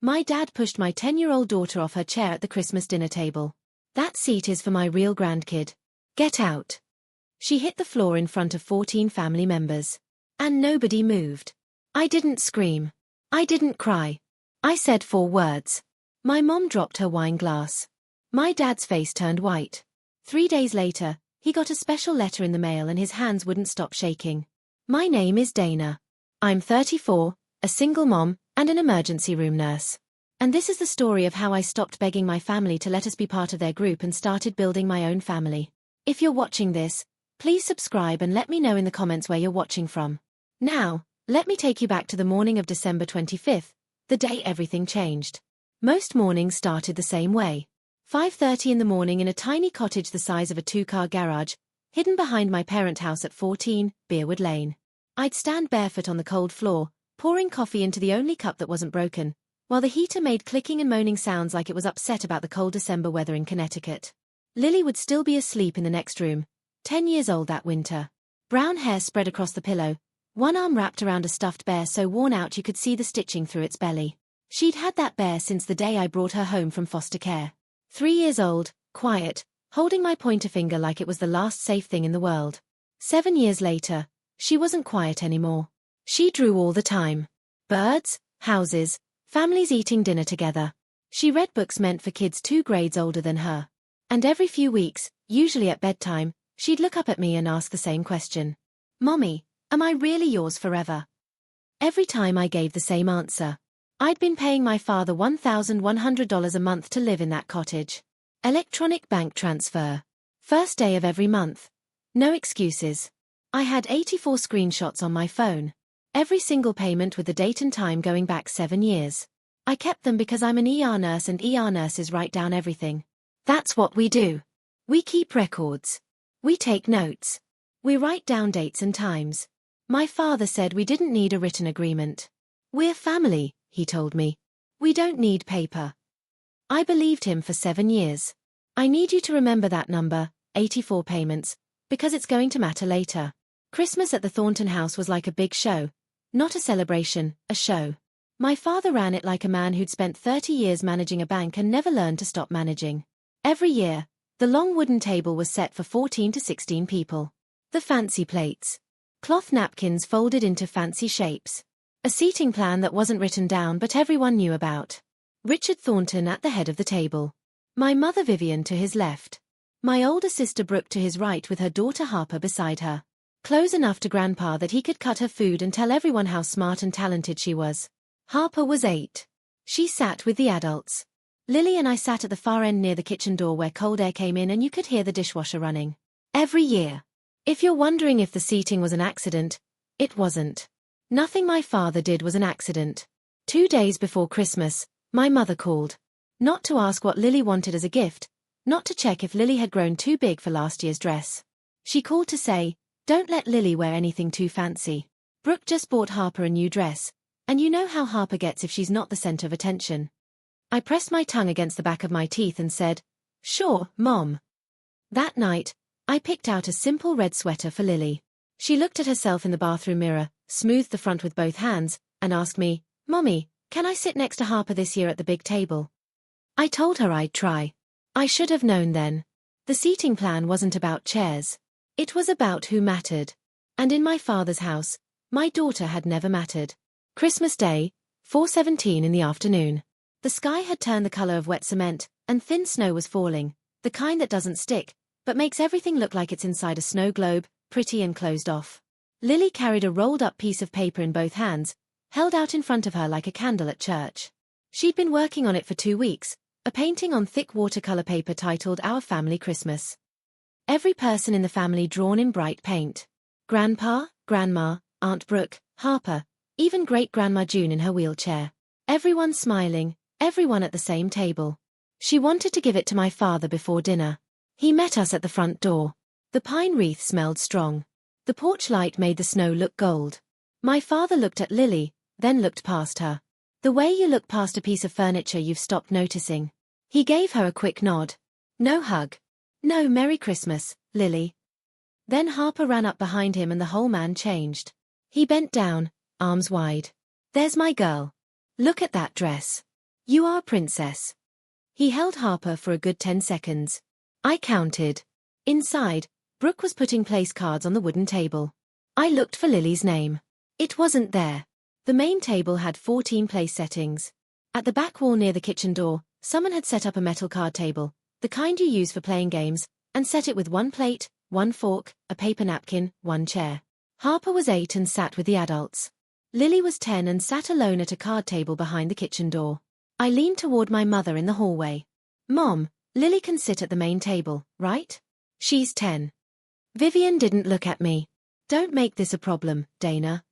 My dad pushed my 10-year-old daughter off her chair at the Christmas dinner table. That seat is for my real grandkid. Get out. She hit the floor in front of 14 family members. And nobody moved. I didn't scream. I didn't cry. I said 4 words. My mom dropped her wine glass. My dad's face turned white. 3 days later, he got a special letter in the mail and his hands wouldn't stop shaking. My name is Dana. I'm 34, a single mom, and an emergency room nurse. And this is the story of how I stopped begging my family to let us be part of their group and started building my own family. If you're watching this, please subscribe and let me know in the comments where you're watching from. Now, let me take you back to the morning of December 25th, the day everything changed. Most mornings started the same way. 5:30 in the morning in a tiny cottage the size of a 2-car garage, hidden behind my parent house at 14, Beerwood Lane. I'd stand barefoot on the cold floor, pouring coffee into the only cup that wasn't broken, while the heater made clicking and moaning sounds like it was upset about the cold December weather in Connecticut. Lily would still be asleep in the next room, 10 years old that winter. Brown hair spread across the pillow, one arm wrapped around a stuffed bear so worn out you could see the stitching through its belly. She'd had that bear since the day I brought her home from foster care. 3 years old, quiet, holding my pointer finger like it was the last safe thing in the world. 7 years later, she wasn't quiet anymore. She drew all the time. Birds, houses, families eating dinner together. She read books meant for kids 2 grades older than her. And every few weeks, usually at bedtime, she'd look up at me and ask the same question. Mommy, am I really yours forever? Every time I gave the same answer. I'd been paying my father $1,100 a month to live in that cottage. Electronic bank transfer. First day of every month. No excuses. I had 84 screenshots on my phone. Every single payment with the date and time going back 7 years. I kept them because I'm an ER nurse and ER nurses write down everything. That's what we do. We keep records. We take notes. We write down dates and times. My father said we didn't need a written agreement. We're family, he told me. We don't need paper. I believed him for 7 years. I need you to remember that number, 84 payments, because it's going to matter later. Christmas at the Thornton house was like a big show. Not a celebration, a show. My father ran it like a man who'd spent 30 years managing a bank and never learned to stop managing. Every year, the long wooden table was set for 14 to 16 people. The fancy plates. Cloth napkins folded into fancy shapes. A seating plan that wasn't written down but everyone knew about. Richard Thornton at the head of the table. My mother Vivian to his left. My older sister Brooke to his right with her daughter Harper beside her. Close enough to Grandpa that he could cut her food and tell everyone how smart and talented she was. Harper was 8. She sat with the adults. Lily and I sat at the far end near the kitchen door where cold air came in and you could hear the dishwasher running. Every year. If you're wondering if the seating was an accident, it wasn't. Nothing my father did was an accident. 2 days before Christmas, my mother called. Not to ask what Lily wanted as a gift, not to check if Lily had grown too big for last year's dress. She called to say, "Don't let Lily wear anything too fancy. Brooke just bought Harper a new dress, and you know how Harper gets if she's not the center of attention." I pressed my tongue against the back of my teeth and said, "Sure, Mom." That night, I picked out a simple red sweater for Lily. She looked at herself in the bathroom mirror, smoothed the front with both hands, and asked me, "Mommy, can I sit next to Harper this year at the big table?" I told her I'd try. I should have known then. The seating plan wasn't about chairs. It was about who mattered. And in my father's house, my daughter had never mattered. Christmas Day, 4:17 in the afternoon. The sky had turned the color of wet cement, and thin snow was falling, the kind that doesn't stick, but makes everything look like it's inside a snow globe, pretty and closed off. Lily carried a rolled-up piece of paper in both hands, held out in front of her like a candle at church. She'd been working on it for 2 weeks, a painting on thick watercolor paper titled Our Family Christmas. Every person in the family drawn in bright paint. Grandpa, Grandma, Aunt Brooke, Harper, even Great-Grandma June in her wheelchair. Everyone smiling, everyone at the same table. She wanted to give it to my father before dinner. He met us at the front door. The pine wreath smelled strong. The porch light made the snow look gold. My father looked at Lily, then looked past her. The way you look past a piece of furniture you've stopped noticing. He gave her a quick nod. No hug. No Merry Christmas, Lily. Then Harper ran up behind him and the whole man changed. He bent down, arms wide. "There's my girl. Look at that dress. You are princess. He held Harper for a good 10 seconds. I counted. Inside, Brooke was putting place cards on the wooden table. I looked for Lily's name. It wasn't there. The main table had 14 place settings. At the back wall near the kitchen door, someone had set up a metal card table, the kind you use for playing games, and set it with 1 plate, 1 fork, a paper napkin, 1 chair. Harper was 8 and sat with the adults. Lily was 10 and sat alone at a card table behind the kitchen door. I leaned toward my mother in the hallway. Mom, Lily can sit at the main table, right? She's 10. Vivian didn't look at me. Don't make this a problem, Dana.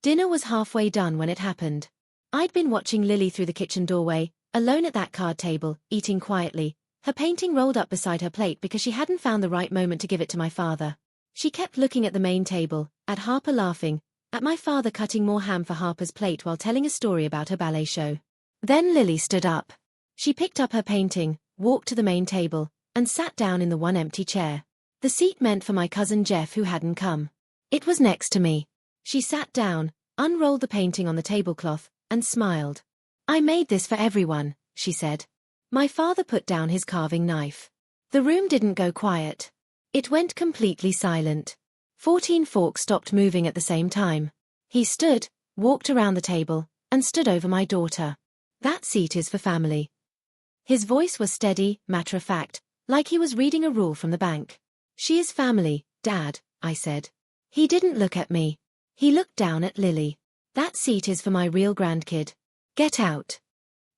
Dinner was halfway done when it happened. I'd been watching Lily through the kitchen doorway, alone at that card table, eating quietly, her painting rolled up beside her plate because she hadn't found the right moment to give it to my father. She kept looking at the main table, at Harper laughing, at my father cutting more ham for Harper's plate while telling a story about her ballet show. Then Lily stood up. She picked up her painting, walked to the main table, and sat down in the one empty chair. The seat meant for my cousin Jeff who hadn't come. It was next to me. She sat down, unrolled the painting on the tablecloth, and smiled. I made this for everyone, she said. My father put down his carving knife. The room didn't go quiet. It went completely silent. 14 forks stopped moving at the same time. He stood, walked around the table, and stood over my daughter. That seat is for family. His voice was steady, matter-of-fact, like he was reading a rule from the bank. She is family, Dad, I said. He didn't look at me. He looked down at Lily. That seat is for my real grandkid. Get out.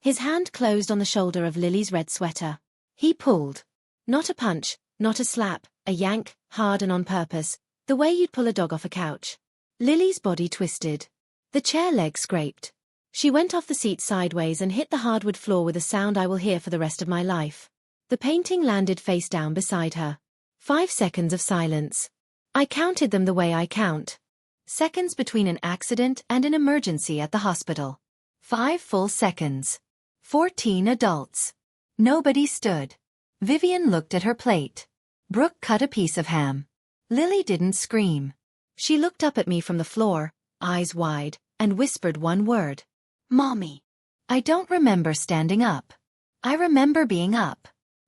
His hand closed on the shoulder of Lily's red sweater. He pulled. Not a punch, not a slap, a yank, hard and on purpose, the way you'd pull a dog off a couch. Lily's body twisted. The chair leg scraped. She went off the seat sideways and hit the hardwood floor with a sound I will hear for the rest of my life. The painting landed face down beside her. 5 seconds of silence. I counted them the way I count. Seconds between an accident and an emergency at the hospital. 5 full seconds. 14 adults. Nobody stood. Vivian looked at her plate. Brooke cut a piece of ham. Lily didn't scream. She looked up at me from the floor, eyes wide, and whispered one word. Mommy. I don't remember standing up. I remember being up.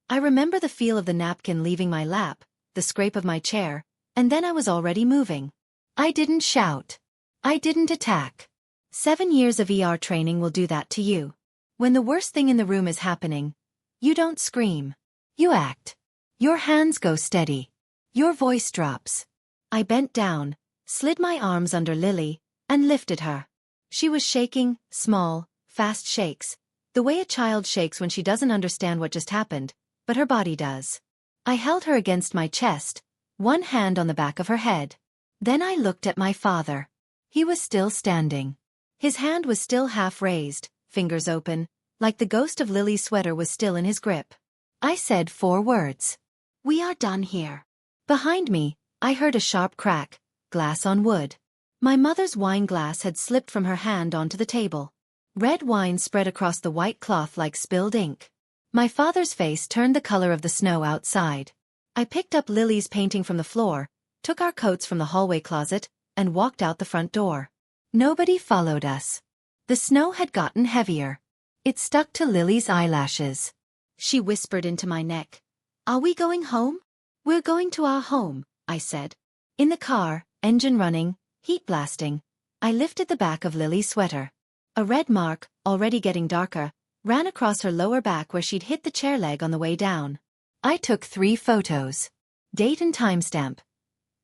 I remember the feel of the napkin leaving my lap, the scrape of my chair, and then I was already moving. I didn't shout. I didn't attack. 7 years of ER training will do that to you. When the worst thing in the room is happening, you don't scream. You act. Your hands go steady. Your voice drops. I bent down, slid my arms under Lily, and lifted her. She was shaking, small, fast shakes, the way a child shakes when she doesn't understand what just happened, but her body does. I held her against my chest, one hand on the back of her head. Then I looked at my father. He was still standing. His hand was still half raised, fingers open, like the ghost of Lily's sweater was still in his grip. I said 4 words. We are done here. Behind me, I heard a sharp crack, glass on wood. My mother's wine glass had slipped from her hand onto the table. Red wine spread across the white cloth like spilled ink. My father's face turned the color of the snow outside. I picked up Lily's painting from the floor, took our coats from the hallway closet, and walked out the front door. Nobody followed us. The snow had gotten heavier. It stuck to Lily's eyelashes. She whispered into my neck. Are we going home? We're going to our home, I said. In the car, engine running, heat blasting, I lifted the back of Lily's sweater. A red mark, already getting darker, ran across her lower back where she'd hit the chair leg on the way down. I took 3 photos. Date and timestamp.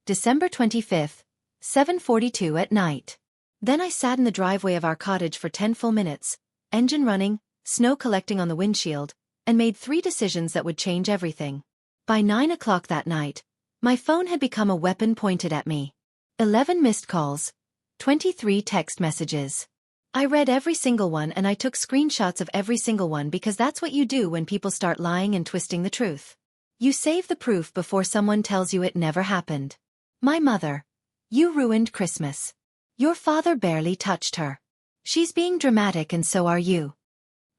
December 25th, 7:42 at night. Then I sat in the driveway of our cottage for 10 full minutes, engine running, snow collecting on the windshield, and made 3 decisions that would change everything. By 9 o'clock that night, my phone had become a weapon pointed at me. 11 missed calls, 23 text messages. I read every single one and I took screenshots of every single one because that's what you do when people start lying and twisting the truth. You save the proof before someone tells you it never happened. My mother. You ruined Christmas. Your father barely touched her. She's being dramatic and so are you.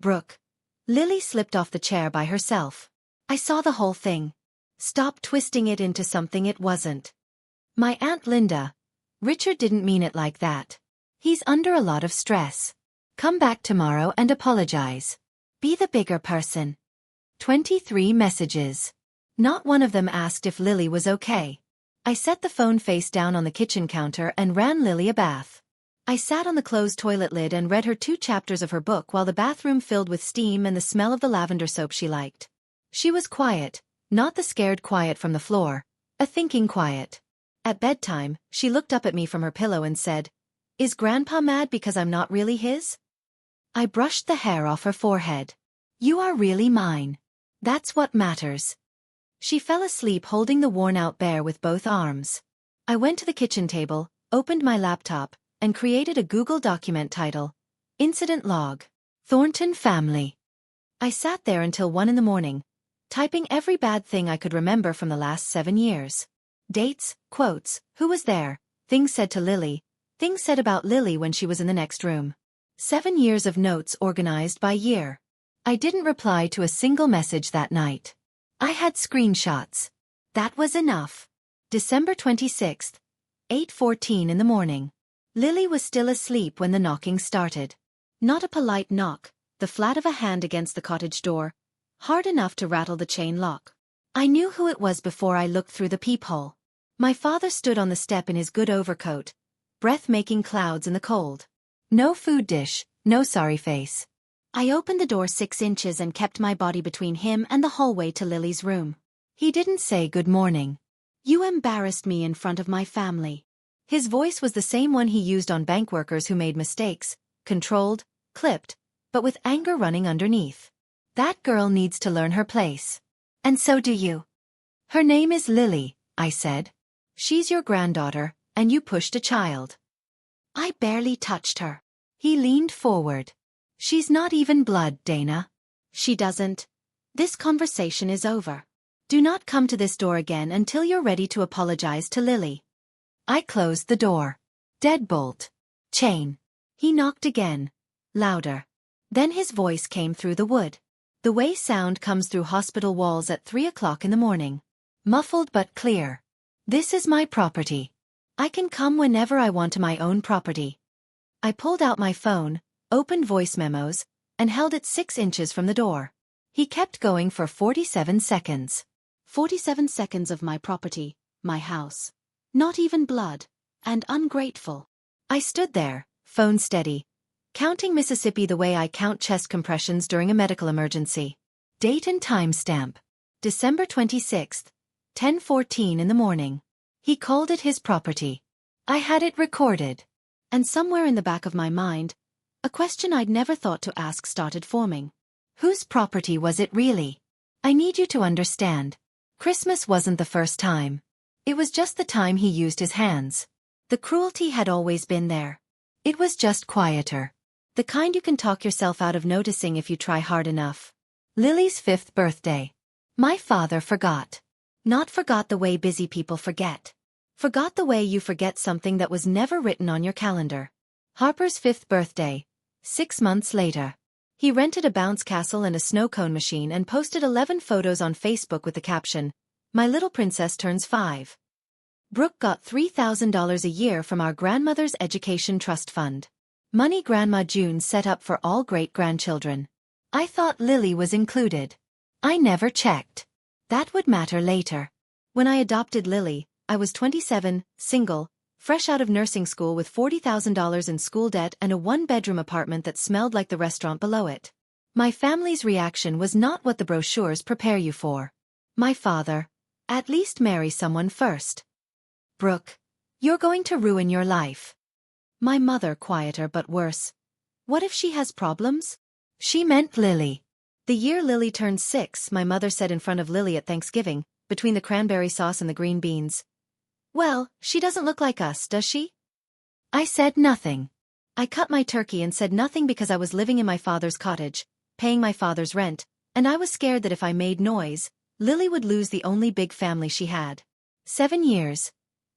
Brooke. Lily slipped off the chair by herself. I saw the whole thing. Stop twisting it into something it wasn't. My Aunt Linda. Richard didn't mean it like that. He's under a lot of stress. Come back tomorrow and apologize. Be the bigger person. 23 messages. Not one of them asked if Lily was okay. I set the phone face down on the kitchen counter and ran Lily a bath. I sat on the closed toilet lid and read her 2 chapters of her book while the bathroom filled with steam and the smell of the lavender soap she liked. She was quiet, not the scared quiet from the floor, a thinking quiet. At bedtime, she looked up at me from her pillow and said, "Is Grandpa mad because I'm not really his?" I brushed the hair off her forehead. "You are really mine. That's what matters." She fell asleep holding the worn-out bear with both arms. I went to the kitchen table, opened my laptop, and created a Google document title, Incident Log, Thornton Family. I sat there until 1 in the morning, typing every bad thing I could remember from the last 7 years. Dates, quotes, who was there, things said to Lily, things said about Lily when she was in the next room. 7 years of notes organized by year. I didn't reply to a single message that night. I had screenshots. That was enough. December 26th, 8:14 in the morning. Lily was still asleep when the knocking started. Not a polite knock, the flat of a hand against the cottage door, hard enough to rattle the chain lock. I knew who it was before I looked through the peephole. My father stood on the step in his good overcoat, breath-making clouds in the cold. No food dish, no sorry face. I opened the door 6 inches and kept my body between him and the hallway to Lily's room. He didn't say good morning. "You embarrassed me in front of my family." His voice was the same one he used on bank workers who made mistakes, controlled, clipped, but with anger running underneath. "That girl needs to learn her place. And so do you." "Her name is Lily," I said. "She's your granddaughter, and you pushed a child." "I barely touched her." He leaned forward. "She's not even blood, Dana." "She doesn't. This conversation is over. Do not come to this door again until you're ready to apologize to Lily." I closed the door. Deadbolt. Chain. He knocked again. Louder. Then his voice came through the wood. The way sound comes through hospital walls at 3 o'clock in the morning. Muffled but clear. "This is my property. I can come whenever I want to my own property." I pulled out my phone, opened voice memos, and held it 6 inches from the door. He kept going for 47 seconds. 47 seconds of my property, my house. Not even blood. And ungrateful. I stood there, phone steady, counting Mississippi the way I count chest compressions during a medical emergency. Date and timestamp. December 26th, 10:14 in the morning. He called it his property. I had it recorded. And somewhere in the back of my mind, a question I'd never thought to ask started forming. Whose property was it really? I need you to understand. Christmas wasn't the first time. It was just the time he used his hands. The cruelty had always been there. It was just quieter. The kind you can talk yourself out of noticing if you try hard enough. Lily's 5th birthday. My father forgot. Not forgot the way busy people forget. Forgot the way you forget something that was never written on your calendar. Harper's 5th birthday. 6 months later. He rented a bounce castle and a snow cone machine and posted 11 photos on Facebook with the caption, "My little princess turns 5. Brooke got $3,000 a year from our grandmother's education trust fund. Money Grandma June set up for all great-grandchildren. I thought Lily was included. I never checked. That would matter later. When I adopted Lily, I was 27, single, fresh out of nursing school with $40,000 in school debt and a 1-bedroom apartment that smelled like the restaurant below it. My family's reaction was not what the brochures prepare you for. My father, "At least marry someone first." "Brooke, you're going to ruin your life." My mother, quieter but worse. "What if she has problems?" She meant Lily. The year Lily turned 6, my mother said in front of Lily at Thanksgiving, between the cranberry sauce and the green beans, "Well, she doesn't look like us, does she?" I said nothing. I cut my turkey and said nothing because I was living in my father's cottage, paying my father's rent, and I was scared that if I made noise, Lily would lose the only big family she had. 7 years.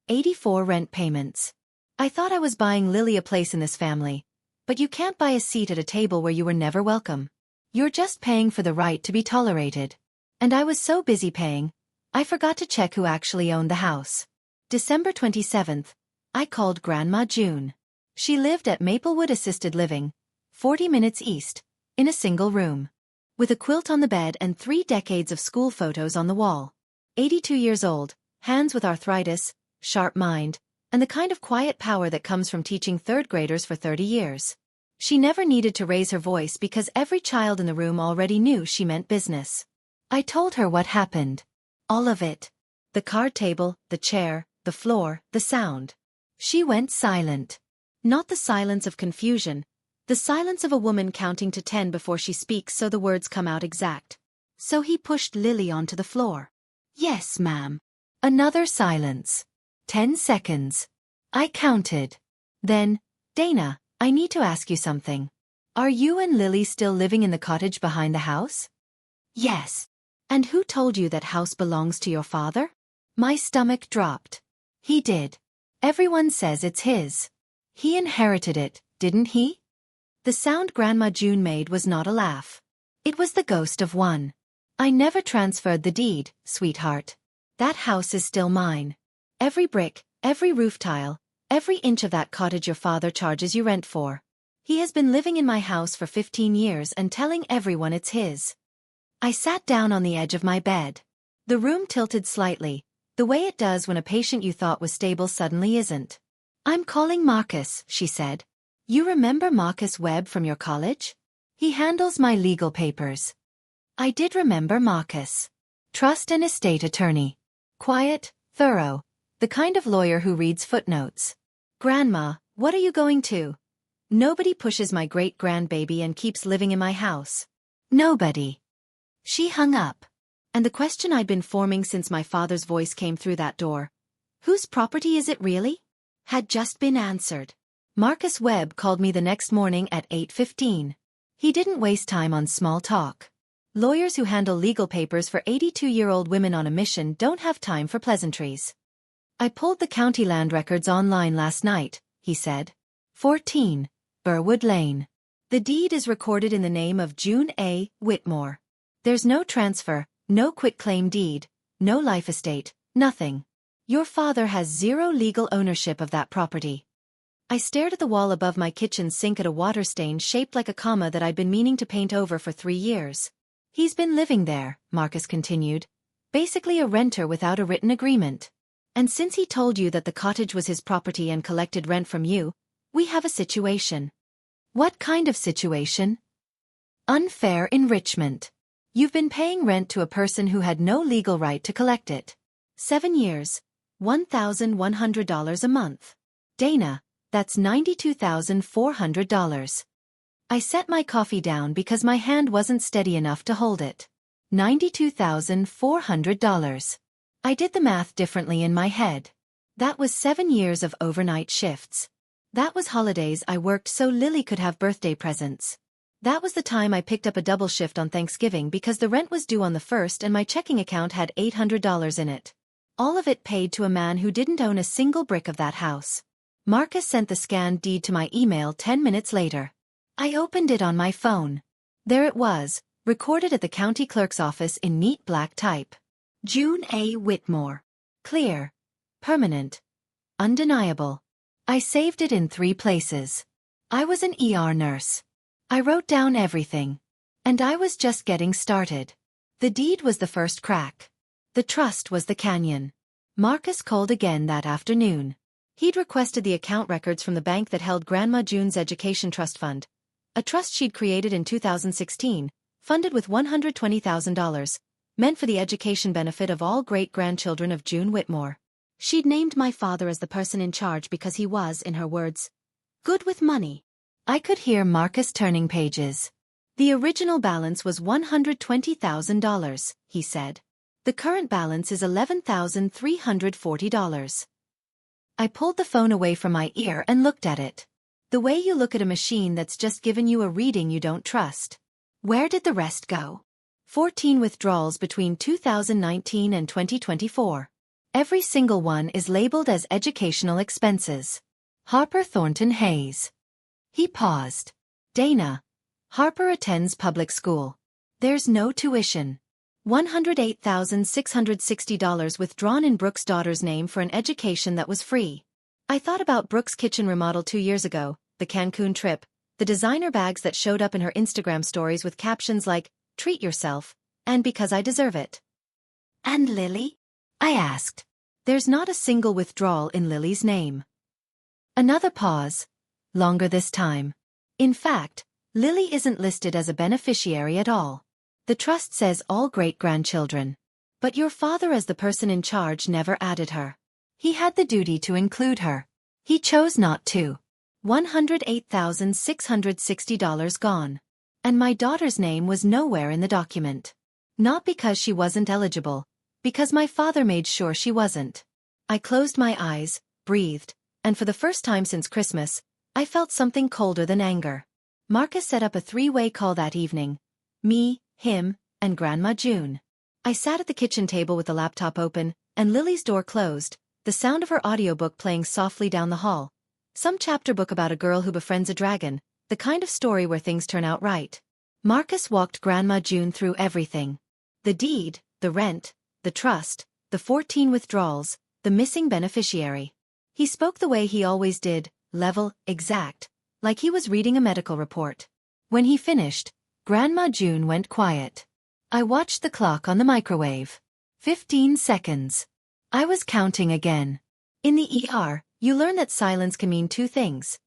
84 rent payments. I thought I was buying Lily a place in this family, but you can't buy a seat at a table where you were never welcome. You're just paying for the right to be tolerated. And I was so busy paying, I forgot to check who actually owned the house. December 27th. I called Grandma June. She lived at Maplewood Assisted Living, 40 minutes east, in a single room. With a quilt on the bed and 3 decades of school photos on the wall. 82 years old, hands with arthritis, sharp mind, and the kind of quiet power that comes from teaching third graders for 30 years. She never needed to raise her voice because every child in the room already knew she meant business. I told her what happened. All of it. The card table, the chair, the floor, the sound. She went silent. Not the silence of confusion, the silence of a woman counting to 10 before she speaks so the words come out exact. So he pushed Lily onto the floor. Yes, ma'am. Another silence. 10 seconds. I counted. Then, Dana, I need to ask you something. Are you and Lily still living in the cottage behind the house? Yes. And who told you that house belongs to your father? My stomach dropped. He did. Everyone says it's his. He inherited it, didn't he? The sound Grandma June made was not a laugh. It was the ghost of one. I never transferred the deed, sweetheart. That house is still mine. Every brick, every roof tile, every inch of that cottage your father charges you rent for. He has been living in my house for 15 years and telling everyone it's his. I sat down on the edge of my bed. The room tilted slightly, the way it does when a patient you thought was stable suddenly isn't. I'm calling Marcus, she said. You remember Marcus Webb from your college? He handles my legal papers. I did remember Marcus. Trust and estate attorney. Quiet, thorough, the kind of lawyer who reads footnotes. Grandma, what are you going to? Nobody pushes my great-grandbaby and keeps living in my house. Nobody. She hung up. And the question I'd been forming since my father's voice came through that door, whose property is it really? Had just been answered. Marcus Webb called me the next morning at 8:15. He didn't waste time on small talk. Lawyers who handle legal papers for 82-year-old women on a mission don't have time for pleasantries. I pulled the county land records online last night, he said. 14, Burwood Lane. The deed is recorded in the name of June A. Whitmore. There's no transfer, no quitclaim deed, no life estate, nothing. Your father has zero legal ownership of that property. I stared at the wall above my kitchen sink at a water stain shaped like a comma that I'd been meaning to paint over for 3 years. He's been living there, Marcus continued. Basically a renter without a written agreement. And since he told you that the cottage was his property and collected rent from you, we have a situation. What kind of situation? Unfair enrichment. You've been paying rent to a person who had no legal right to collect it. 7 years, $1,100 a month. Dana, that's $92,400. I set my coffee down because my hand wasn't steady enough to hold it. $92,400. I did the math differently in my head. That was 7 years of overnight shifts. That was holidays I worked so Lily could have birthday presents. That was the time I picked up a double shift on Thanksgiving because the rent was due on the 1st and my checking account had $800 in it. All of it paid to a man who didn't own a single brick of that house. Marcus sent the scanned deed to my email 10 minutes later. I opened it on my phone. There it was, recorded at the county clerk's office in neat black type. June A. Whitmore. Clear. Permanent. Undeniable. I saved it in 3 places. I was an ER nurse. I wrote down everything. And I was just getting started. The deed was the first crack. The trust was the canyon. Marcus called again that afternoon. He'd requested the account records from the bank that held Grandma June's education trust fund, a trust she'd created in 2016, funded with $120,000, meant for the education benefit of all great-grandchildren of June Whitmore. She'd named my father as the person in charge because he was, in her words, good with money. I could hear Marcus turning pages. The original balance was $120,000, he said. The current balance is $11,340. I pulled the phone away from my ear and looked at it. The way you look at a machine that's just given you a reading you don't trust. Where did the rest go? 14 withdrawals between 2019 and 2024. Every single one is labeled as educational expenses. Harper Thornton Hayes. He paused. Dana. Harper attends public school. There's no tuition. $108,660 withdrawn in Brooke's daughter's name for an education that was free. I thought about Brooke's kitchen remodel 2 years ago, the Cancun trip, the designer bags that showed up in her Instagram stories with captions like, "Treat yourself," and "Because I deserve it." And Lily? I asked. There's not a single withdrawal in Lily's name. Another pause. Longer this time. In fact, Lily isn't listed as a beneficiary at all. The trust says all great-grandchildren. But your father as the person in charge never added her. He had the duty to include her. He chose not to. $108,660 gone. And my daughter's name was nowhere in the document. Not because she wasn't eligible, because my father made sure she wasn't. I closed my eyes, breathed, and for the first time since Christmas, I felt something colder than anger. Marcus set up a three-way call that evening. Me, him, and Grandma June. I sat at the kitchen table with the laptop open, and Lily's door closed, the sound of her audiobook playing softly down the hall. Some chapter book about a girl who befriends a dragon, the kind of story where things turn out right. Marcus walked Grandma June through everything. The deed, the rent, the trust, the 14 withdrawals, the missing beneficiary. He spoke the way he always did, level, exact, like he was reading a medical report. When he finished, Grandma June went quiet. I watched the clock on the microwave. 15 seconds. I was counting again. In the ER, you learn that silence can mean two things.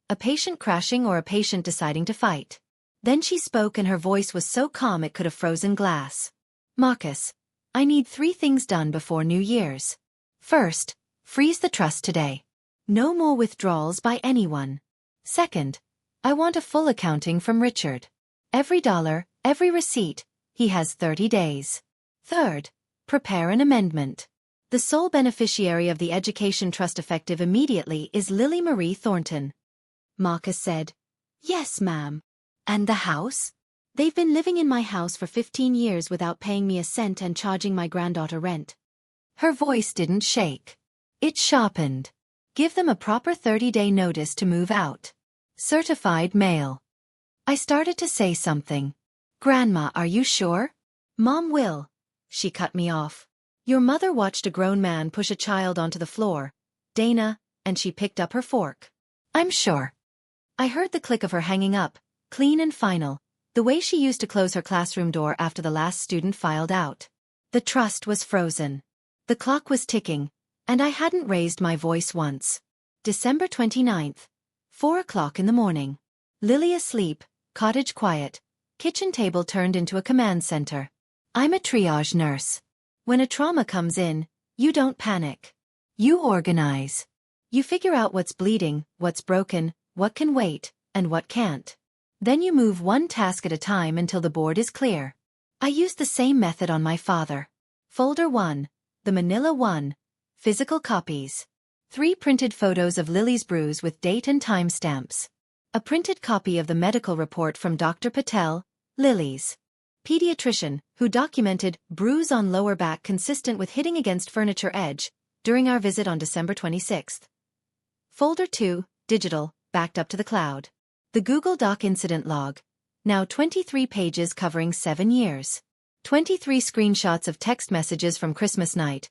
A patient crashing or a patient deciding to fight. Then she spoke and her voice was so calm it could have frozen glass. Marcus, I need 3 things done before New Year's. First, freeze the trust today. No more withdrawals by anyone. Second, I want a full accounting from Richard. Every dollar, every receipt, he has 30 days. Third, prepare an amendment. The sole beneficiary of the Education Trust effective immediately is Lily Marie Thornton. Marcus said, "Yes, ma'am." "And the house?" "They've been living in my house for 15 years without paying me a cent and charging my granddaughter rent." Her voice didn't shake. It sharpened. "Give them a proper 30-day notice to move out. Certified mail." I started to say something. "Grandma, are you sure?" "Mom will." She cut me off. "Your mother watched a grown man push a child onto the floor, Dana, and she picked up her fork." "I'm sure." I heard the click of her hanging up, clean and final, the way she used to close her classroom door after the last student filed out. The trust was frozen. The clock was ticking, and I hadn't raised my voice once. December 29th, 4 o'clock in the morning. Lily asleep, cottage quiet, kitchen table turned into a command center. I'm a triage nurse. When a trauma comes in, you don't panic. You organize. You figure out what's bleeding, what's broken, what can wait, and what can't. Then you move one task at a time until the board is clear. I used the same method on my father. Folder 1, the Manila 1, physical copies. 3 printed photos of Lily's bruise with date and timestamps. A printed copy of the medical report from Dr. Patel, Lily's pediatrician, who documented bruise on lower back consistent with hitting against furniture edge during our visit on December 26th. Folder 2, digital, backed up to the cloud. The Google Doc incident log, now 23 pages covering 7 years. 23 screenshots of text messages from Christmas night,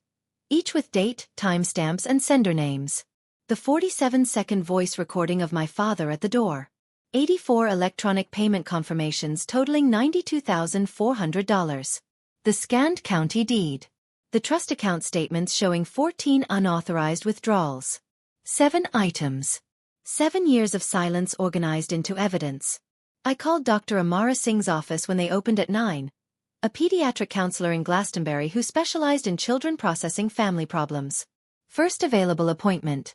each with date, timestamps, and sender names. The 47-second voice recording of my father at the door. 84 electronic payment confirmations totaling $92,400. The scanned county deed. The trust account statements showing 14 unauthorized withdrawals. 7 items. 7 years of silence organized into evidence. I called Dr. Amara Singh's office when they opened at 9. A pediatric counselor in Glastonbury who specialized in children processing family problems. First available appointment.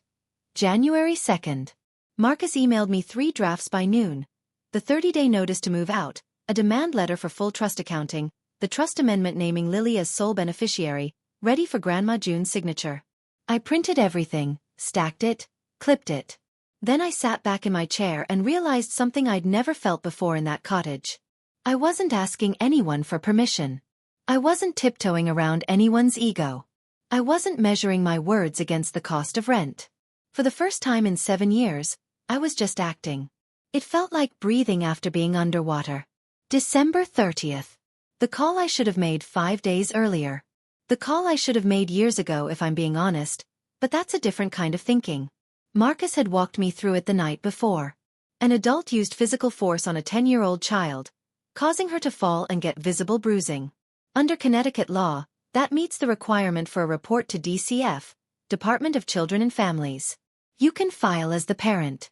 January 2nd. Marcus emailed me 3 drafts by noon. The 30-day notice to move out, a demand letter for full trust accounting, the trust amendment naming Lily as sole beneficiary, ready for Grandma June's signature. I printed everything, stacked it, clipped it. Then I sat back in my chair and realized something I'd never felt before in that cottage. I wasn't asking anyone for permission. I wasn't tiptoeing around anyone's ego. I wasn't measuring my words against the cost of rent. For the first time in 7 years, I was just acting. It felt like breathing after being underwater. December 30th. The call I should have made 5 days earlier. The call I should have made years ago if I'm being honest, but that's a different kind of thinking. Marcus had walked me through it the night before. An adult used physical force on a 10-year-old child, causing her to fall and get visible bruising. Under Connecticut law, that meets the requirement for a report to DCF, Department of Children and Families. You can file as the parent.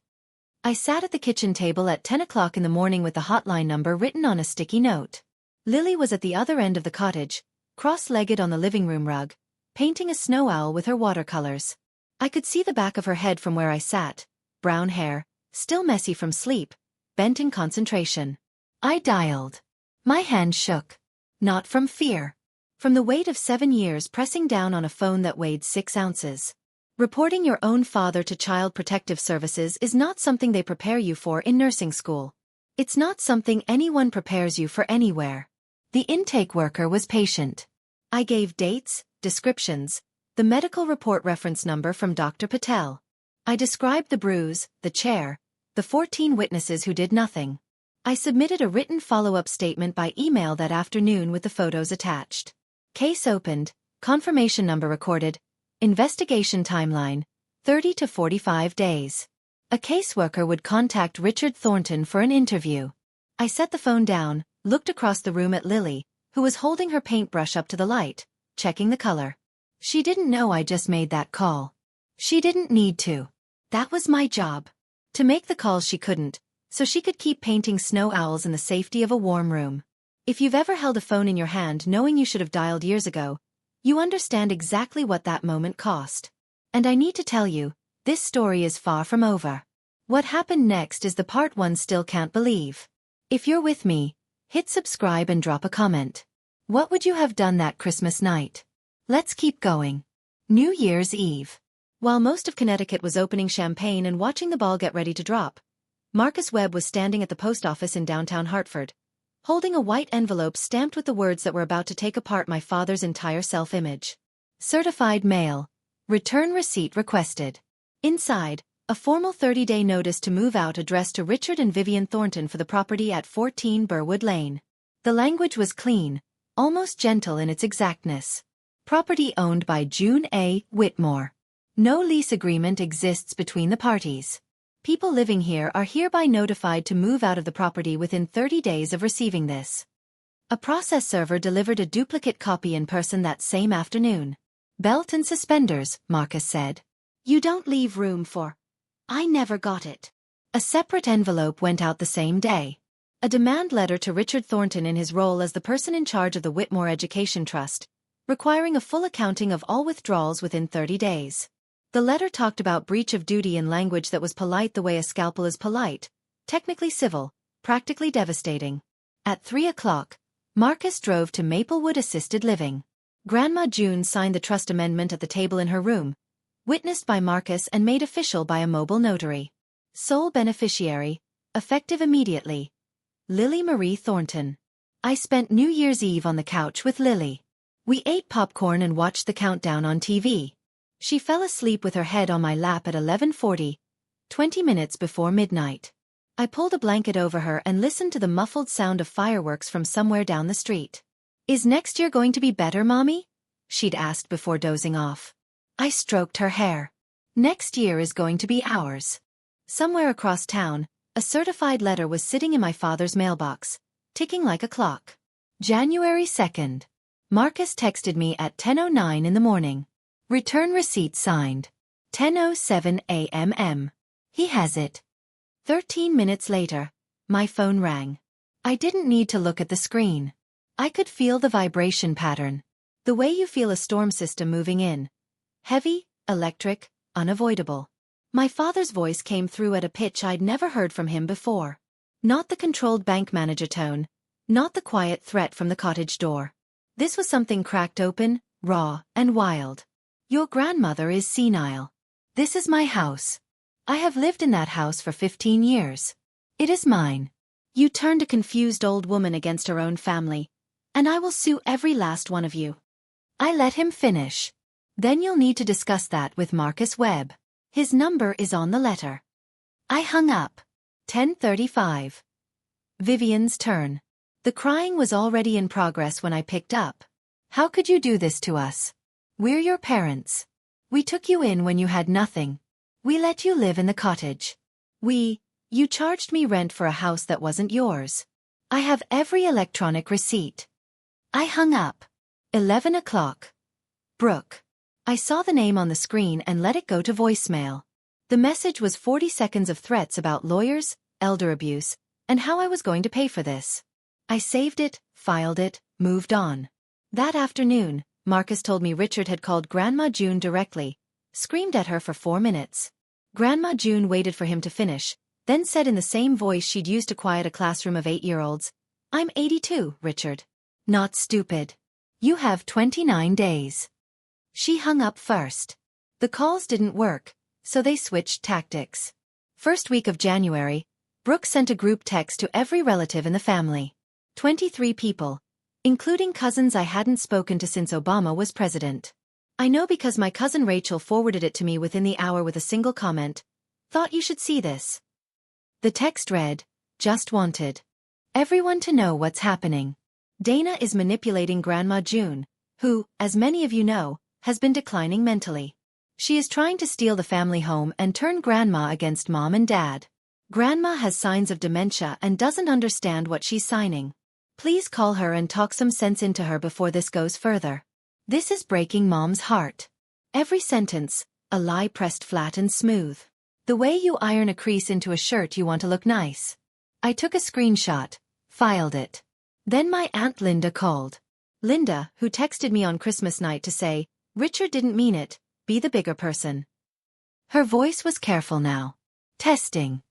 I sat at the kitchen table at 10 o'clock in the morning with the hotline number written on a sticky note. Lily was at the other end of the cottage, cross-legged on the living room rug, painting a snow owl with her watercolors. I could see the back of her head from where I sat, brown hair, still messy from sleep, bent in concentration. I dialed. My hand shook. Not from fear. From the weight of 7 years pressing down on a phone that weighed 6 ounces. Reporting your own father to Child Protective Services is not something they prepare you for in nursing school. It's not something anyone prepares you for anywhere. The intake worker was patient. I gave dates, descriptions, the medical report reference number from Dr. Patel. I described the bruise, the chair, the 14 witnesses who did nothing. I submitted a written follow-up statement by email that afternoon with the photos attached. Case opened, confirmation number recorded, investigation timeline, 30 to 45 days. A caseworker would contact Richard Thornton for an interview. I set the phone down, looked across the room at Lily, who was holding her paintbrush up to the light, checking the color. She didn't know I just made that call. She didn't need to. That was my job. To make the calls she couldn't, so she could keep painting snow owls in the safety of a warm room. If you've ever held a phone in your hand knowing you should have dialed years ago, you understand exactly what that moment cost. And I need to tell you, this story is far from over. What happened next is the part one still can't believe. If you're with me, hit subscribe and drop a comment. What would you have done that Christmas night? Let's keep going. New Year's Eve. While most of Connecticut was opening champagne and watching the ball get ready to drop, Marcus Webb was standing at the post office in downtown Hartford, holding a white envelope stamped with the words that were about to take apart my father's entire self-image. Certified mail. Return receipt requested. Inside, a formal 30-day notice to move out addressed to Richard and Vivian Thornton for the property at 14 Burwood Lane. The language was clean, almost gentle in its exactness. Property owned by June A. Whitmore. No lease agreement exists between the parties. People living here are hereby notified to move out of the property within 30 days of receiving this. A process server delivered a duplicate copy in person that same afternoon. Belt and suspenders, Marcus said. You don't leave room for. I never got it. A separate envelope went out the same day. A demand letter to Richard Thornton in his role as the person in charge of the Whitmore Education Trust, requiring a full accounting of all withdrawals within 30 days. The letter talked about breach of duty in language that was polite the way a scalpel is polite, technically civil, practically devastating. At 3 o'clock, Marcus drove to Maplewood Assisted Living. Grandma June signed the trust amendment at the table in her room, witnessed by Marcus and made official by a mobile notary. Sole beneficiary, effective immediately. Lily Marie Thornton. I spent New Year's Eve on the couch with Lily. We ate popcorn and watched the countdown on TV. She fell asleep with her head on my lap at 11:40, 20 minutes before midnight. I pulled a blanket over her and listened to the muffled sound of fireworks from somewhere down the street. Is next year going to be better, Mommy? She'd asked before dozing off. I stroked her hair. Next year is going to be ours. Somewhere across town, a certified letter was sitting in my father's mailbox, ticking like a clock. January 2nd. Marcus texted me at 10:09 in the morning. Return receipt signed. 10:07 a.m. He has it. 13 minutes later, my phone rang. I didn't need to look at the screen. I could feel the vibration pattern. The way you feel a storm system moving in. Heavy, electric, unavoidable. My father's voice came through at a pitch I'd never heard from him before. Not the controlled bank manager tone, not the quiet threat from the cottage door. This was something cracked open, raw, and wild. Your grandmother is senile. This is my house. I have lived in that house for 15 years. It is mine. You turned a confused old woman against her own family, and I will sue every last one of you. I let him finish. Then you'll need to discuss that with Marcus Webb. His number is on the letter. I hung up. 10:35. Vivian's turn. The crying was already in progress when I picked up. How could you do this to us? We're your parents. We took you in when you had nothing. We let you live in the cottage. You charged me rent for a house that wasn't yours. I have every electronic receipt. I hung up. 11 o'clock. Brooke. I saw the name on the screen and let it go to voicemail. The message was 40 seconds of threats about lawyers, elder abuse, and how I was going to pay for this. I saved it, filed it, moved on. That afternoon, Marcus told me Richard had called Grandma June directly, screamed at her for 4 minutes. Grandma June waited for him to finish, then said in the same voice she'd used to quiet a classroom of 8-year-olds, "I'm 82, Richard. Not stupid. You have 29 days." She hung up first. The calls didn't work, so they switched tactics. First week of January, Brooke sent a group text to every relative in the family. 23 people, including cousins I hadn't spoken to since Obama was president. I know because my cousin Rachel forwarded it to me within the hour with a single comment, "Thought you should see this." The text read, "Just wanted everyone to know what's happening. Dana is manipulating Grandma June, who, as many of you know, has been declining mentally. She is trying to steal the family home and turn Grandma against Mom and Dad. Grandma has signs of dementia and doesn't understand what she's signing. Please call her and talk some sense into her before this goes further. This is breaking Mom's heart. Every sentence, a lie pressed flat and smooth. The way you iron a crease into a shirt you want to look nice." I took a screenshot, filed it. Then my Aunt Linda called. Linda, who texted me on Christmas night to say, "Richard didn't mean it, be the bigger person." Her voice was careful now. Testing.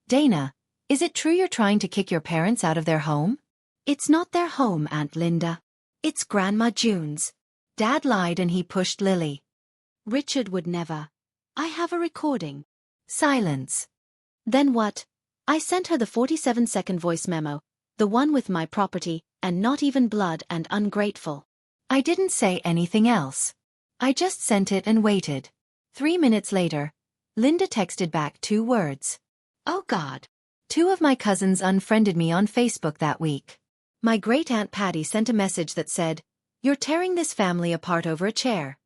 "Dana, is it true you're trying to kick your parents out of their home?" "It's not their home, Aunt Linda. It's Grandma June's. Dad lied and he pushed Lily. Richard would never. I have a recording." Silence. "Then what?" I sent her the 47-second voice memo, the one with my property, and not even blood and ungrateful. I didn't say anything else. I just sent it and waited. 3 minutes later, Linda texted back 2 words. "Oh God." 2 of my cousins unfriended me on Facebook that week. My great-aunt Patty sent a message that said, "You're tearing this family apart over a chair."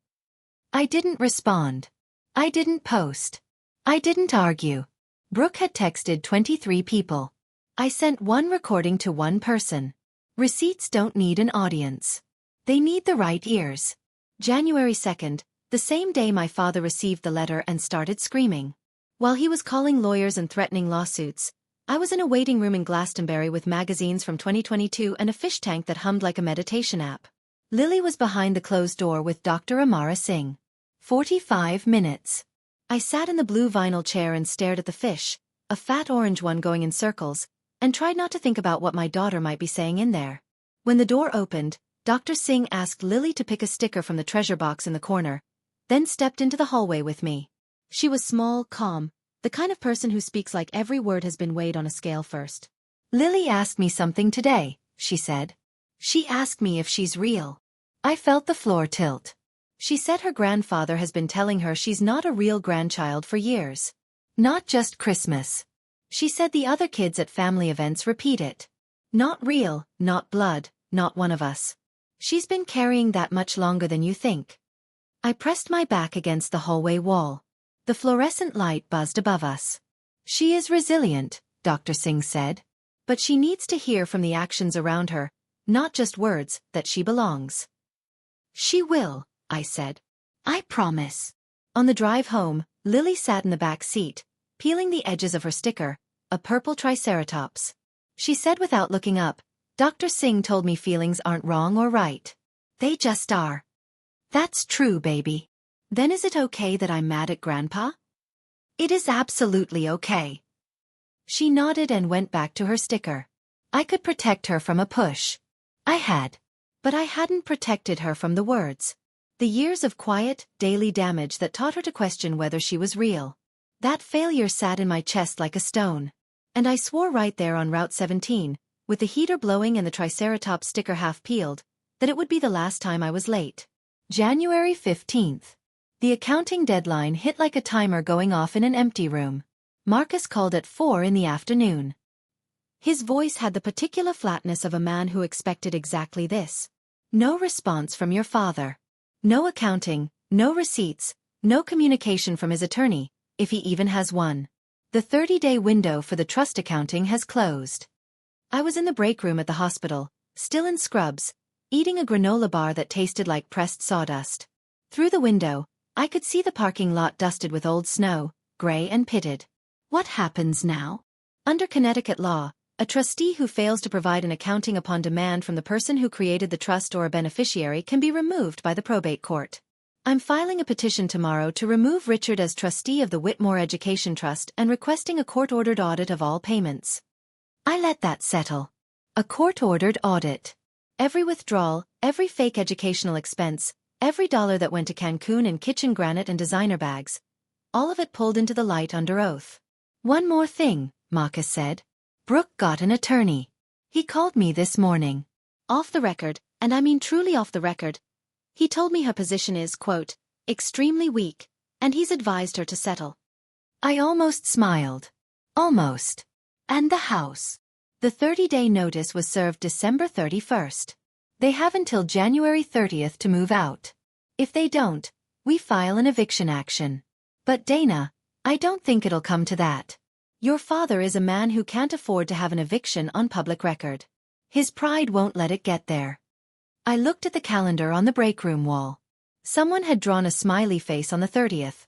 I didn't respond. I didn't post. I didn't argue. Brooke had texted 23 people. I sent 1 recording to 1 person. Receipts don't need an audience. They need the right ears. January 2nd, the same day my father received the letter and started screaming. While he was calling lawyers and threatening lawsuits, I was in a waiting room in Glastonbury with magazines from 2022 and a fish tank that hummed like a meditation app. Lily was behind the closed door with Dr. Amara Singh. 45 minutes. I sat in the blue vinyl chair and stared at the fish, a fat orange one going in circles, and tried not to think about what my daughter might be saying in there. When the door opened, Dr. Singh asked Lily to pick a sticker from the treasure box in the corner, then stepped into the hallway with me. She was small, calm, the kind of person who speaks like every word has been weighed on a scale first. "Lily asked me something today," she said. "She asked me if she's real." I felt the floor tilt. She said her grandfather has been telling her she's not a real grandchild for years. Not just Christmas. She said the other kids at family events repeat it. Not real, not blood, not one of us. She's been carrying that much longer than you think. I pressed my back against the hallway wall. The fluorescent light buzzed above us. "She is resilient," Dr. Singh said. "But she needs to hear from the actions around her, not just words, that she belongs." "She will," I said. "I promise." On the drive home, Lily sat in the back seat, peeling the edges of her sticker, a purple triceratops. She said without looking up, "Dr. Singh told me feelings aren't wrong or right. They just are." "That's true, baby." "Then is it okay that I'm mad at Grandpa?" "It is absolutely okay." She nodded and went back to her sticker. I could protect her from a push. I had. But I hadn't protected her from the words. The years of quiet, daily damage that taught her to question whether she was real. That failure sat in my chest like a stone. And I swore right there on Route 17, with the heater blowing and the Triceratops sticker half peeled, that it would be the last time I was late. January 15th. The accounting deadline hit like a timer going off in an empty room. Marcus called at 4 in the afternoon. His voice had the particular flatness of a man who expected exactly this. No response from your father. No accounting, no receipts, no communication from his attorney, if he even has one. The 30-day window for the trust accounting has closed. I was in the break room at the hospital, still in scrubs, eating a granola bar that tasted like pressed sawdust. Through the window, I could see the parking lot dusted with old snow, gray and pitted. What happens now? Under Connecticut law, a trustee who fails to provide an accounting upon demand from the person who created the trust or a beneficiary can be removed by the probate court. I'm filing a petition tomorrow to remove Richard as trustee of the Whitmore Education Trust and requesting a court-ordered audit of all payments. I let that settle. A court-ordered audit. Every withdrawal, every fake educational expense, every dollar that went to Cancun and kitchen granite and designer bags. All of it pulled into the light under oath. One more thing, Marcus said. Brooke got an attorney. He called me this morning. Off the record, and I mean truly off the record. He told me her position is, quote, extremely weak, and he's advised her to settle. I almost smiled. Almost. And the house. The 30-day notice was served December 31st. They have until January 30th to move out. If they don't, we file an eviction action. But Dana, I don't think it'll come to that. Your father is a man who can't afford to have an eviction on public record. His pride won't let it get there. I looked at the calendar on the break room wall. Someone had drawn a smiley face on the 30th.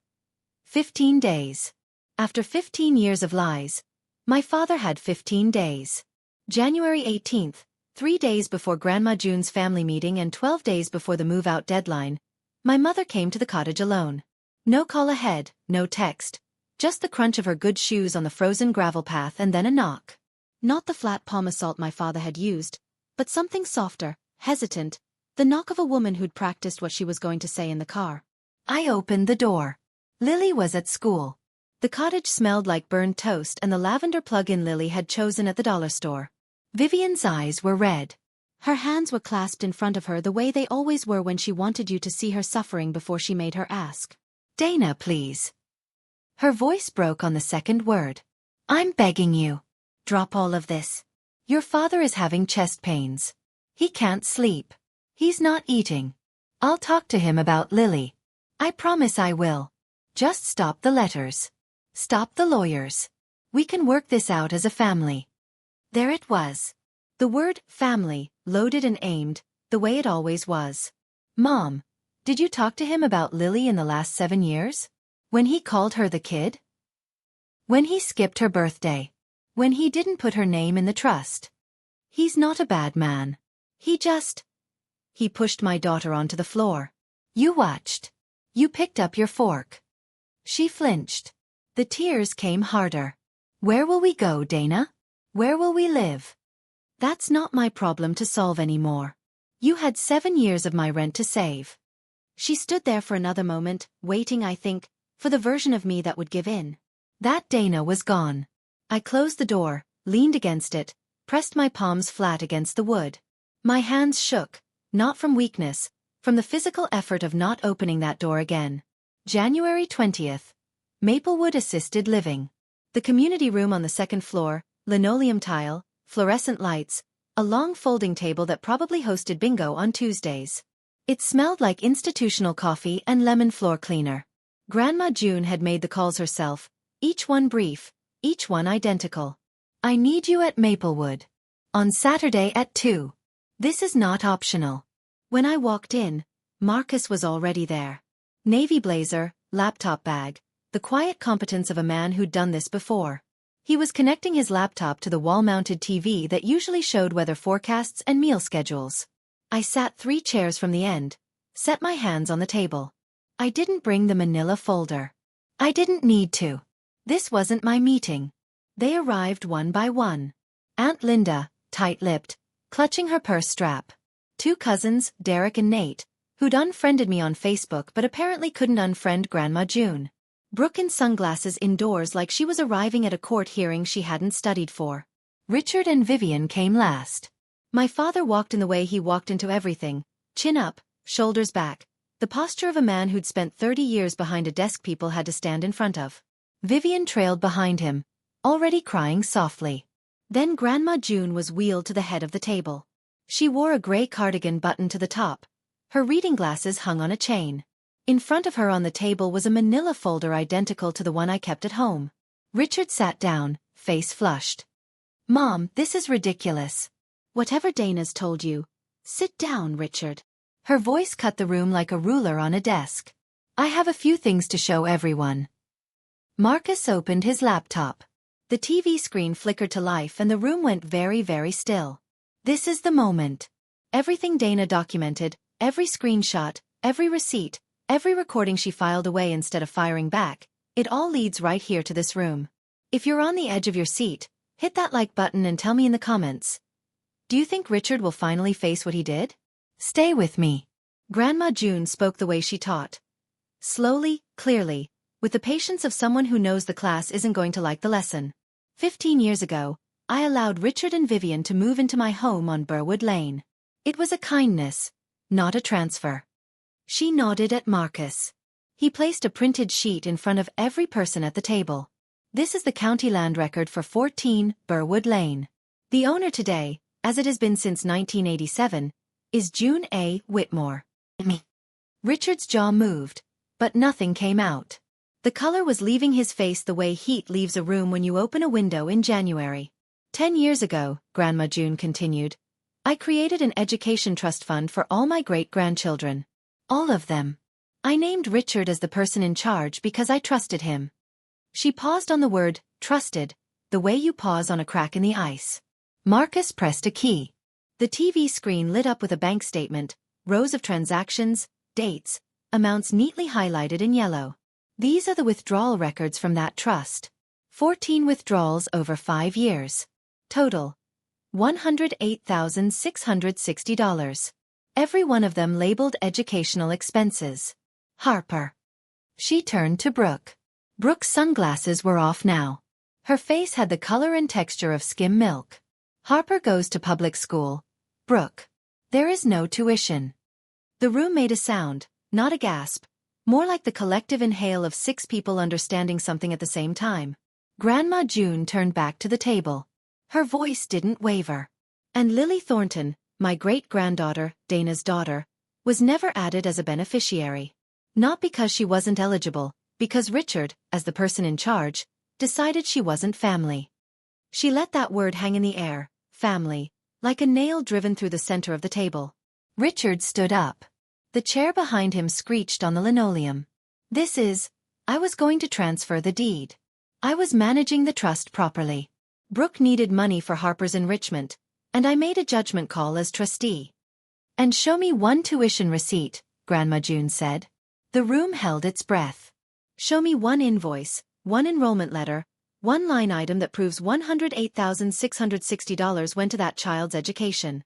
15 days. After 15 years of lies, my father had 15 days. January 18th, 3 days before Grandma June's family meeting and 12 days before the move-out deadline, my mother came to the cottage alone. No call ahead, no text, just the crunch of her good shoes on the frozen gravel path and then a knock. Not the flat palm assault my father had used, but something softer, hesitant, the knock of a woman who'd practiced what she was going to say in the car. I opened the door. Lily was at school. The cottage smelled like burned toast and the lavender plug-in Lily had chosen at the dollar store. Vivian's eyes were red. Her hands were clasped in front of her the way they always were when she wanted you to see her suffering before she made her ask. Dana, please. Her voice broke on the second word. I'm begging you. Drop all of this. Your father is having chest pains. He can't sleep. He's not eating. I'll talk to him about Lily. I promise I will. Just stop the letters. Stop the lawyers. We can work this out as a family. There it was. The word family, loaded and aimed, the way it always was. Mom, did you talk to him about Lily in the last 7 years? When he called her the kid? When he skipped her birthday? When he didn't put her name in the trust? He's not a bad man. He pushed my daughter onto the floor. You watched. You picked up your fork. She flinched. The tears came harder. Where will we go, Dana? Where will we live? That's not my problem to solve anymore. You had 7 years of my rent to save. She stood there for another moment, waiting, I think, for the version of me that would give in. That Dana was gone. I closed the door, leaned against it, pressed my palms flat against the wood. My hands shook, not from weakness, from the physical effort of not opening that door again. January 20th. Maplewood Assisted Living. The community room on the second floor, linoleum tile, fluorescent lights, a long folding table that probably hosted bingo on Tuesdays. It smelled like institutional coffee and lemon floor cleaner. Grandma June had made the calls herself, each one brief, each one identical. I need you at Maplewood. On Saturday at 2. This is not optional. When I walked in, Marcus was already there. Navy blazer, laptop bag, the quiet competence of a man who'd done this before. He was connecting his laptop to the wall-mounted TV that usually showed weather forecasts and meal schedules. I sat 3 chairs from the end, set my hands on the table. I didn't bring the manila folder. I didn't need to. This wasn't my meeting. They arrived one by one. Aunt Linda, tight-lipped, clutching her purse strap. 2 cousins, Derek and Nate, who'd unfriended me on Facebook but apparently couldn't unfriend Grandma June. Brooke in sunglasses indoors like she was arriving at a court hearing she hadn't studied for. Richard and Vivian came last. My father walked in the way he walked into everything, chin up, shoulders back, the posture of a man who'd spent 30 years behind a desk people had to stand in front of. Vivian trailed behind him, already crying softly. Then Grandma June was wheeled to the head of the table. She wore a gray cardigan buttoned to the top. Her reading glasses hung on a chain. In front of her on the table was a manila folder identical to the one I kept at home. Richard sat down, face flushed. Mom, this is ridiculous. Whatever Dana's told you. Sit down, Richard. Her voice cut the room like a ruler on a desk. I have a few things to show everyone. Marcus opened his laptop. The TV screen flickered to life and the room went very, very still. This is the moment. Everything Dana documented, every screenshot, every receipt, every recording she filed away instead of firing back, it all leads right here to this room. If you're on the edge of your seat, hit that like button and tell me in the comments. Do you think Richard will finally face what he did? Stay with me. Grandma June spoke the way she taught. Slowly, clearly, with the patience of someone who knows the class isn't going to like the lesson. 15 years ago, I allowed Richard and Vivian to move into my home on Burwood Lane. It was a kindness, not a transfer. She nodded at Marcus. He placed a printed sheet in front of every person at the table. This is the county land record for 14 Burwood Lane. The owner today, as it has been since 1987, is June A. Whitmore. Me. Richard's jaw moved, but nothing came out. The color was leaving his face the way heat leaves a room when you open a window in January. 10 years ago, Grandma June continued, I created an education trust fund for all my great-grandchildren. All of them. I named Richard as the person in charge because I trusted him. She paused on the word, trusted, the way you pause on a crack in the ice. Marcus pressed a key. The TV screen lit up with a bank statement, rows of transactions, dates, amounts neatly highlighted in yellow. These are the withdrawal records from that trust. 14 withdrawals over 5 years. Total. $108,660. Every one of them labeled educational expenses. Harper. She turned to Brooke. Brooke's sunglasses were off now. Her face had the color and texture of skim milk. Harper goes to public school. Brooke. There is no tuition. The room made a sound, not a gasp, more like the collective inhale of 6 people understanding something at the same time. Grandma June turned back to the table. Her voice didn't waver. And Lily Thornton, my great-granddaughter, Dana's daughter, was never added as a beneficiary. Not because she wasn't eligible, because Richard, as the person in charge, decided she wasn't family. She let that word hang in the air, family, like a nail driven through the center of the table. Richard stood up. The chair behind him screeched on the linoleum. I was going to transfer the deed. I was managing the trust properly. Brooke needed money for Harper's enrichment, and I made a judgment call as trustee. And show me one tuition receipt, Grandma June said. The room held its breath. Show me one invoice, one enrollment letter, one line item that proves $108,660 went to that child's education.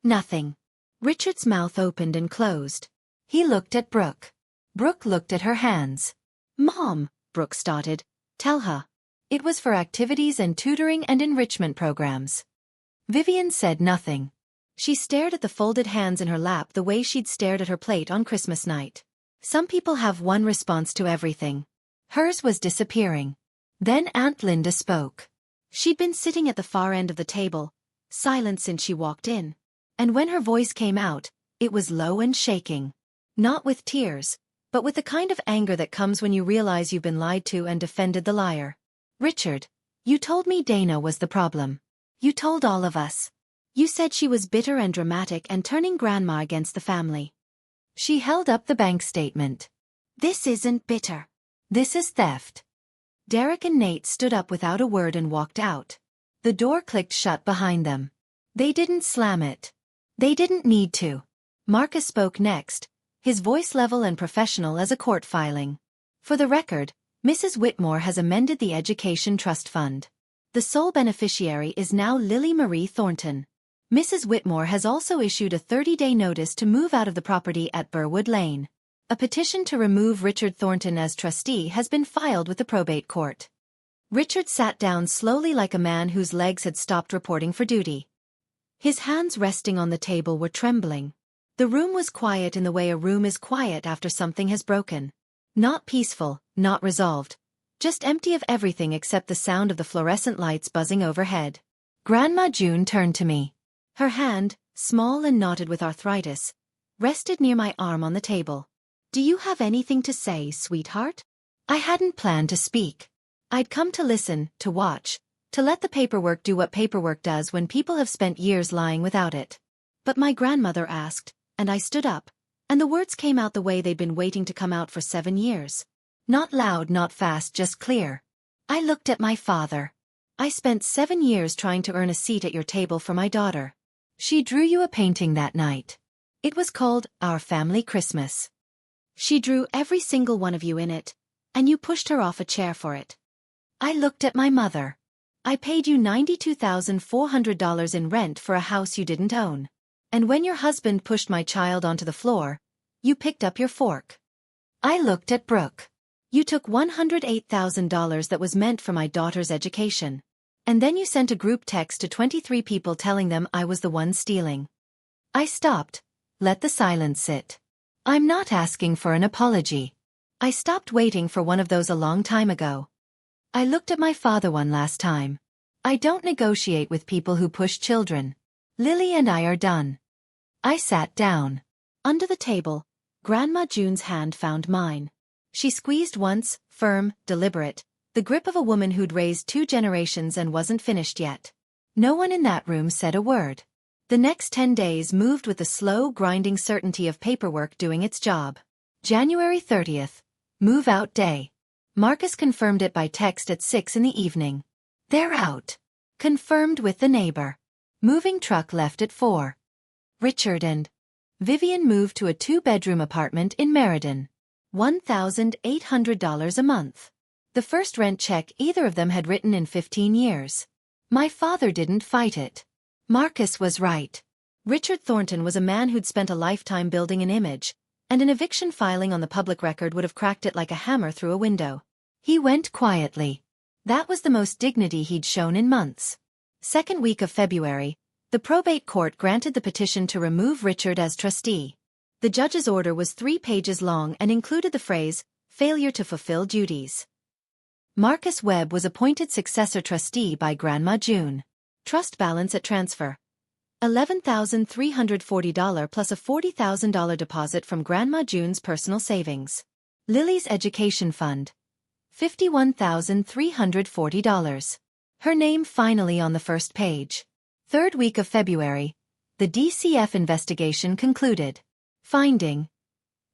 Nothing. Richard's mouth opened and closed. He looked at Brooke. Brooke looked at her hands. Mom, Brooke started, tell her. It was for activities and tutoring and enrichment programs. Vivian said nothing. She stared at the folded hands in her lap the way she'd stared at her plate on Christmas night. Some people have one response to everything. Hers was disappearing. Then Aunt Linda spoke. She'd been sitting at the far end of the table, silent since she walked in. And when her voice came out, it was low and shaking. Not with tears, but with the kind of anger that comes when you realize you've been lied to and defended the liar. Richard, you told me Dana was the problem. You told all of us. You said she was bitter and dramatic and turning Grandma against the family. She held up the bank statement. This isn't bitter. This is theft. Derek and Nate stood up without a word and walked out. The door clicked shut behind them. They didn't slam it. They didn't need to. Marcus spoke next, his voice level and professional as a court filing. For the record, Mrs. Whitmore has amended the Education Trust Fund. The sole beneficiary is now Lily Marie Thornton. Mrs. Whitmore has also issued a 30-day notice to move out of the property at Burwood Lane. A petition to remove Richard Thornton as trustee has been filed with the probate court. Richard sat down slowly like a man whose legs had stopped reporting for duty. His hands resting on the table were trembling. The room was quiet in the way a room is quiet after something has broken. Not peaceful, not resolved. Just empty of everything except the sound of the fluorescent lights buzzing overhead. Grandma June turned to me. Her hand, small and knotted with arthritis, rested near my arm on the table. Do you have anything to say, sweetheart? I hadn't planned to speak. I'd come to listen, to watch, to let the paperwork do what paperwork does when people have spent years lying without it. But my grandmother asked, and I stood up, and the words came out the way they'd been waiting to come out for 7 years. Not loud, not fast, just clear. I looked at my father. I spent 7 years trying to earn a seat at your table for my daughter. She drew you a painting that night. It was called Our Family Christmas. She drew every single one of you in it, and you pushed her off a chair for it. I looked at my mother. I paid you $92,400 in rent for a house you didn't own. And when your husband pushed my child onto the floor, you picked up your fork. I looked at Brooke. You took $108,000 that was meant for my daughter's education. And then you sent a group text to 23 people telling them I was the one stealing. I stopped. Let the silence sit. I'm not asking for an apology. I stopped waiting for one of those a long time ago. I looked at my father one last time. I don't negotiate with people who push children. Lily and I are done. I sat down. Under the table, Grandma June's hand found mine. She squeezed once, firm, deliberate, the grip of a woman who'd raised 2 generations and wasn't finished yet. No one in that room said a word. The next 10 days moved with the slow, grinding certainty of paperwork doing its job. January 30th, move-out day. Marcus confirmed it by text at 6 in the evening. They're out. Confirmed with the neighbor. Moving truck left at 4. Richard and Vivian moved to a 2-bedroom apartment in Meriden. $1,800 a month. The first rent check either of them had written in 15 years. My father didn't fight it. Marcus was right. Richard Thornton was a man who'd spent a lifetime building an image, and an eviction filing on the public record would have cracked it like a hammer through a window. He went quietly. That was the most dignity he'd shown in months. Second week of February, the probate court granted the petition to remove Richard as trustee. The judge's order was 3 pages long and included the phrase, failure to fulfill duties. Marcus Webb was appointed successor trustee by Grandma June. Trust balance at transfer. $11,340 plus a $40,000 deposit from Grandma June's personal savings. Lily's education fund. $51,340. Her name finally on the first page. Third week of February. The DCF investigation concluded. Finding.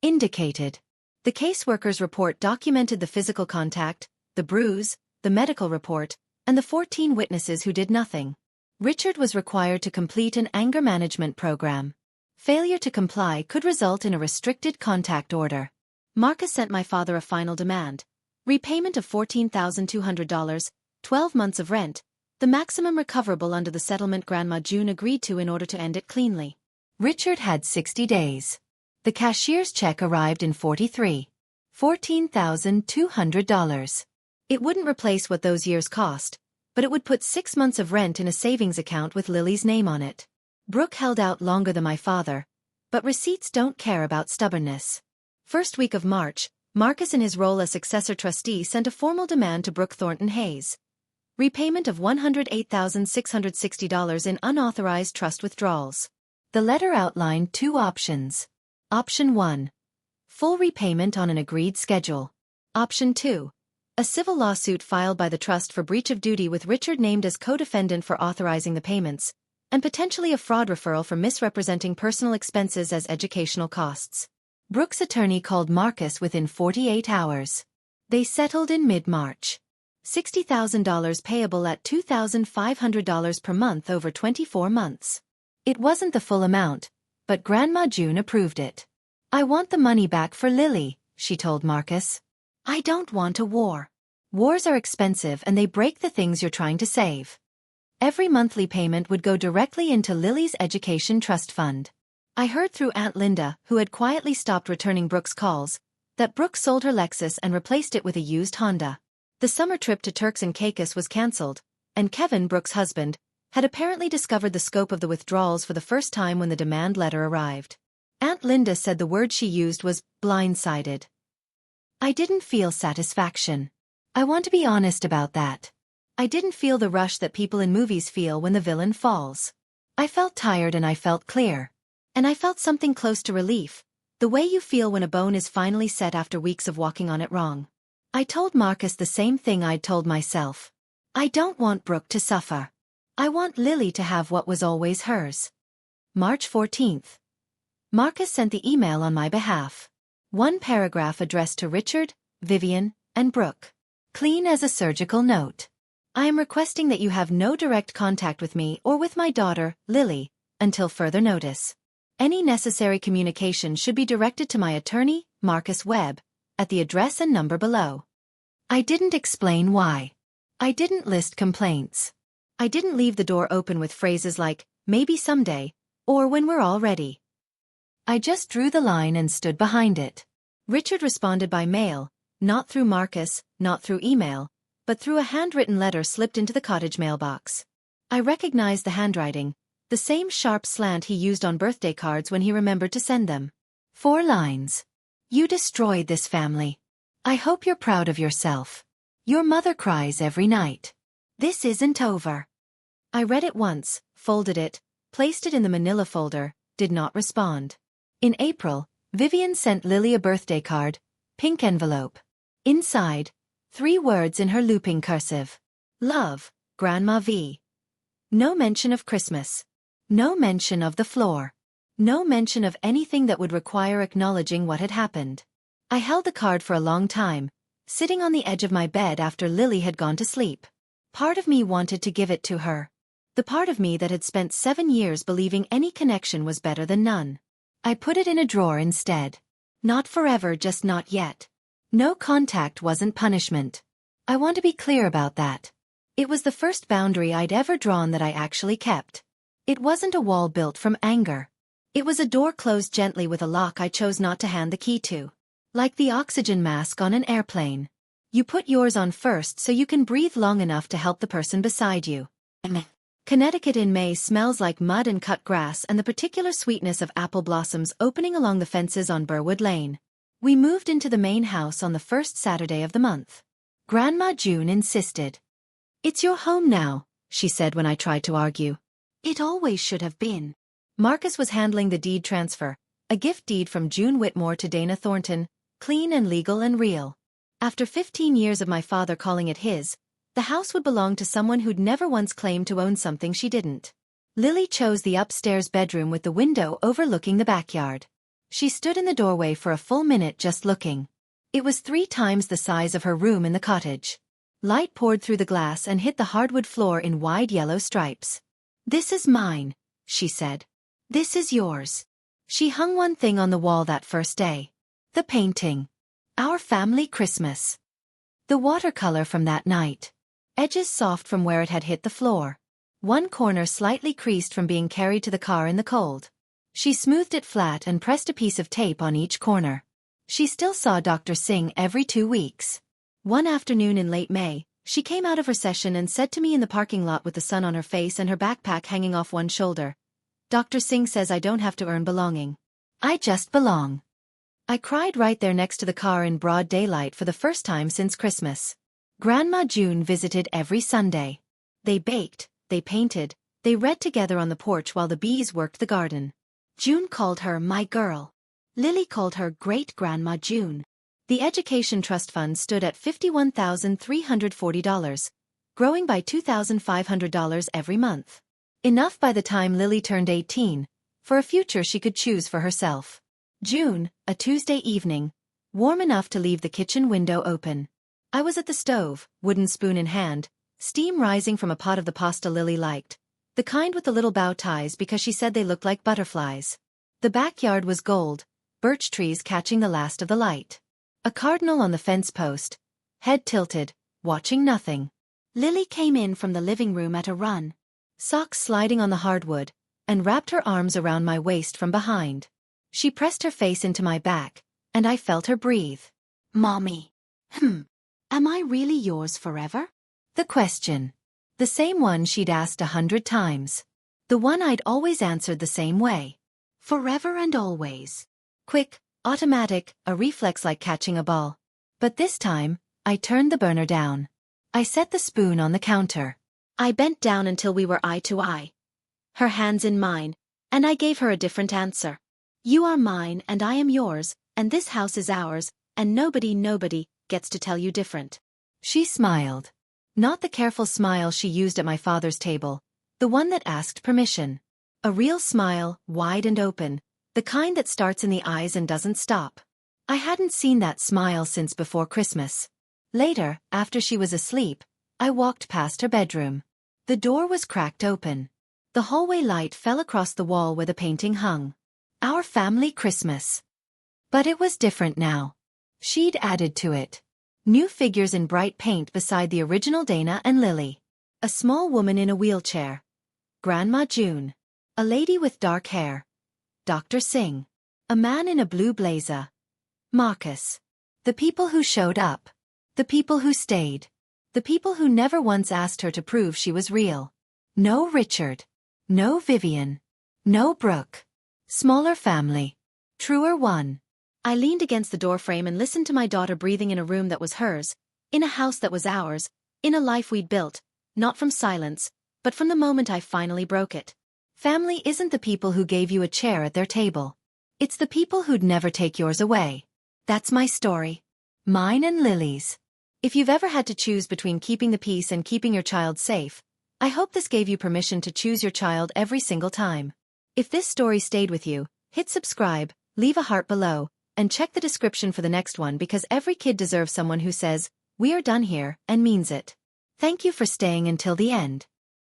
Indicated. The caseworker's report documented the physical contact, the bruise, the medical report, and the 14 witnesses who did nothing. Richard was required to complete an anger management program. Failure to comply could result in a restricted contact order. Marcus sent my father a final demand. Repayment of $14,200, 12 months of rent, the maximum recoverable under the settlement Grandma June agreed to in order to end it cleanly. Richard had 60 days. The cashier's check arrived in 43. $14,200. It wouldn't replace what those years cost, but it would put 6 months of rent in a savings account with Lily's name on it. Brooke held out longer than my father, but receipts don't care about stubbornness. First week of March, Marcus in his role as successor trustee sent a formal demand to Brooke Thornton Hayes. Repayment of $108,660 in unauthorized trust withdrawals. The letter outlined 2 options. Option 1. Full repayment on an agreed schedule. Option 2. A civil lawsuit filed by the trust for breach of duty with Richard named as co-defendant for authorizing the payments, and potentially a fraud referral for misrepresenting personal expenses as educational costs. Brooke's attorney called Marcus within 48 hours. They settled in mid-March. $60,000 payable at $2,500 per month over 24 months. It wasn't the full amount, but Grandma June approved it. I want the money back for Lily, she told Marcus. I don't want a war. Wars are expensive and they break the things you're trying to save. Every monthly payment would go directly into Lily's education trust fund. I heard through Aunt Linda, who had quietly stopped returning Brooke's calls, that Brooke sold her Lexus and replaced it with a used Honda. The summer trip to Turks and Caicos was cancelled, and Kevin, Brooke's husband, had apparently discovered the scope of the withdrawals for the first time when the demand letter arrived. Aunt Linda said the word she used was blindsided. I didn't feel satisfaction. I want to be honest about that. I didn't feel the rush that people in movies feel when the villain falls. I felt tired and I felt clear. And I felt something close to relief, the way you feel when a bone is finally set after weeks of walking on it wrong. I told Marcus the same thing I'd told myself. I don't want Brooke to suffer. I want Lily to have what was always hers. March 14th. Marcus sent the email on my behalf. One paragraph addressed to Richard, Vivian, and Brooke. Clean as a surgical note. I am requesting that you have no direct contact with me or with my daughter, Lily, until further notice. Any necessary communication should be directed to my attorney, Marcus Webb, at the address and number below. I didn't explain why. I didn't list complaints. I didn't leave the door open with phrases like, maybe someday, or when we're all ready. I just drew the line and stood behind it. Richard responded by mail, not through Marcus, not through email, but through a handwritten letter slipped into the cottage mailbox. I recognized the handwriting, the same sharp slant he used on birthday cards when he remembered to send them. 4 lines. You destroyed this family. I hope you're proud of yourself. Your mother cries every night. This isn't over. I read it once, folded it, placed it in the manila folder, did not respond. In April, Vivian sent Lily a birthday card, pink envelope. Inside, 3 words in her looping cursive. Love, Grandma V. No mention of Christmas. No mention of the floor. No mention of anything that would require acknowledging what had happened. I held the card for a long time, sitting on the edge of my bed after Lily had gone to sleep. Part of me wanted to give it to her. The part of me that had spent 7 years believing any connection was better than none. I put it in a drawer instead. Not forever, just not yet. No contact wasn't punishment. I want to be clear about that. It was the first boundary I'd ever drawn that I actually kept. It wasn't a wall built from anger. It was a door closed gently with a lock I chose not to hand the key to. Like the oxygen mask on an airplane. You put yours on first so you can breathe long enough to help the person beside you. Connecticut in May smells like mud and cut grass and the particular sweetness of apple blossoms opening along the fences on Burwood Lane. We moved into the main house on the first Saturday of the month. Grandma June insisted. It's your home now, she said when I tried to argue. It always should have been. Marcus was handling the deed transfer, a gift deed from June Whitmore to Dana Thornton, clean and legal and real. After 15 years of my father calling it his, the house would belong to someone who'd never once claimed to own something she didn't. Lily chose the upstairs bedroom with the window overlooking the backyard. She stood in the doorway for a full minute just looking. It was 3 times the size of her room in the cottage. Light poured through the glass and hit the hardwood floor in wide yellow stripes. This is mine, she said. This is yours. She hung one thing on the wall that first day. The painting. Our family Christmas. The watercolor from that night. Edges soft from where it had hit the floor. One corner slightly creased from being carried to the car in the cold. She smoothed it flat and pressed a piece of tape on each corner. She still saw Dr. Singh every 2 weeks. One afternoon in late May, she came out of her session and said to me in the parking lot with the sun on her face and her backpack hanging off one shoulder, Dr. Singh says I don't have to earn belonging. I just belong. I cried right there next to the car in broad daylight for the first time since Christmas. Grandma June visited every Sunday. They baked, they painted, they read together on the porch while the bees worked the garden. June called her my girl. Lily called her Great-Grandma June. The Education Trust Fund stood at $51,340, growing by $2,500 every month. Enough by the time Lily turned 18, for a future she could choose for herself. June, a Tuesday evening, warm enough to leave the kitchen window open. I was at the stove, wooden spoon in hand, steam rising from a pot of the pasta Lily liked, the kind with the little bow ties because she said they looked like butterflies. The backyard was gold, birch trees catching the last of the light. A cardinal on the fence post, head tilted, watching nothing. Lily came in from the living room at a run, socks sliding on the hardwood, and wrapped her arms around my waist from behind. She pressed her face into my back, and I felt her breathe. Mommy. Am I really yours forever? The question. The same one she'd asked 100 times. The one I'd always answered the same way. Forever and always. Quick, automatic, a reflex like catching a ball. But this time, I turned the burner down. I set the spoon on the counter. I bent down until we were eye to eye. Her hands in mine, and I gave her a different answer. You are mine and I am yours, and this house is ours, and nobody gets to tell you different. She smiled. Not the careful smile she used at my father's table, the one that asked permission. A real smile, wide and open, the kind that starts in the eyes and doesn't stop. I hadn't seen that smile since before Christmas. Later, after she was asleep, I walked past her bedroom. The door was cracked open. The hallway light fell across the wall where the painting hung. Our family Christmas. But it was different now. She'd added to it. New figures in bright paint beside the original Dana and Lily. A small woman in a wheelchair. Grandma June. A lady with dark hair. Dr. Singh. A man in a blue blazer. Marcus. The people who showed up. The people who stayed. The people who never once asked her to prove she was real. No Richard. No Vivian. No Brooke. Smaller family. Truer one. I leaned against the doorframe and listened to my daughter breathing in a room that was hers, in a house that was ours, in a life we'd built, not from silence, but from the moment I finally broke it. Family isn't the people who gave you a chair at their table. It's the people who'd never take yours away. That's my story. Mine and Lily's. If you've ever had to choose between keeping the peace and keeping your child safe, I hope this gave you permission to choose your child every single time. If this story stayed with you, hit subscribe, leave a heart below, and check the description for the next one because every kid deserves someone who says, "We are done here," and means it. Thank you for staying until the end.